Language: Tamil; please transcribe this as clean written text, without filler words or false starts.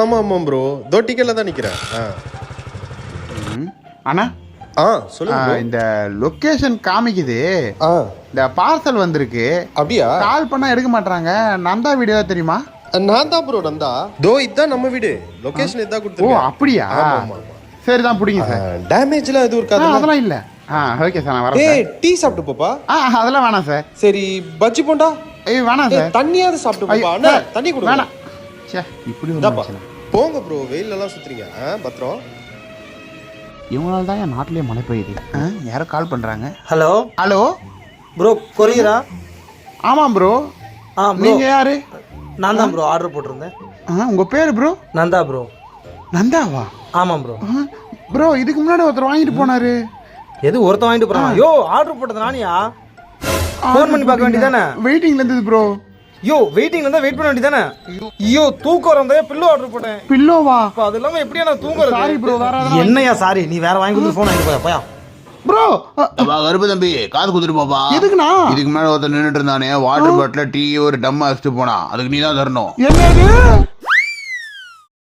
ஆமா ஆமா ப்ரோ, தோ டிக்கெட்ல தான் நிக்கிறேன். அண்ணா சொல்லுங்க bro. இந்த லொகேஷன் காமிக்குது. இந்த பார்சல் வந்திருக்கு. அப்படியா? கால் பண்ணா எடுக்க மாட்டாங்க. நந்தா வீடியோ தெரியுமா? நான் தான் ப்ரோ நந்தா. தோ இதான் நம்ம வீடு. லொகேஷன் இதான் ஓ கொடுத்துருக்கேன். அப்படியா? ஆமா ஆமா. சரிதான், பிடிங்க சார். டேமேஜ்லாம் எதுவும் இருக்காது? அதெல்லாம் இல்ல. ஓகே சார், நான் வரேன் ஏய் சார். டீ சாப்பிட்டு போப்பா. அதெல்லாம் வேணாம் சார். சரி பஜ்ஜி போண்டா. வேணாம் சார். தண்ணியாவது சாப்பிட்டு போப்பா. ஐயோ, அண்ணா சார், தண்ணி கொடுங்க. வேணாம். ச்சே, இப்படி ஒரு இந்தாப்பா. மனுஷனா. போங்க ப்ரோ, வெயில்ல எல்லாம் சுத்துறீங்க. பத்திரம். இவங்களால தான் என் நாட்டிலே மழை பெய்யுது. யாரோ கால் பண்றாங்க. ஹலோ ஹலோ ப்ரோ, கொரியரா? ஆமாம் ப்ரோ. bro. நீங்க யாரு? நான் தான் ப்ரோ ஆர்டர் போட்டிருந்தேன். உங்க பேரு ப்ரோ? நந்தா ப்ரோ. நந்தாவா? ஆமாம் ப்ரோ. ப்ரோ இதுக்கு முன்னாடி ஒருத்தர் வாங்கிட்டு போனாரு. எது ஒருத்தன் வாங்கிட்டு போறான்? யோ, ஆர்டர் போட்டது நானியா? ஃபோன் பண்ணி பார்க்க வேண்டியதானே? வெயிட்டிங்ல இருந்தது ப்ரோ. யோ, வெயிட்டிங்ல இருந்தா வெயிட் பண்ண வேண்டியதானே? ஐயோ, தூக்கம் வரந்தே பில்லோ ஆர்டர் போட்டேன். பில்லோவா? அப்ப அது இல்லாம எப்படியா நான் தூங்குறது? சாரி ப்ரோ, வேற என்னையா சாரி? நீ வேற வாங்கி கொடுத்து ஃபோன் வாங்கிட்டு போயா ப்ரோ. கருப்பு தம்பி, காது குத்துட்டு போப்பா. எதுக்குண்ணா? இதுக்கு மேல ஒருத்தர் நின்னுட்டு இருந்தானே, வாட்டர் பாட்டில டீ ஒரு டம் அடிச்சுட்டு போனா, அதுக்கு நீ தான் தரணும். என்னது?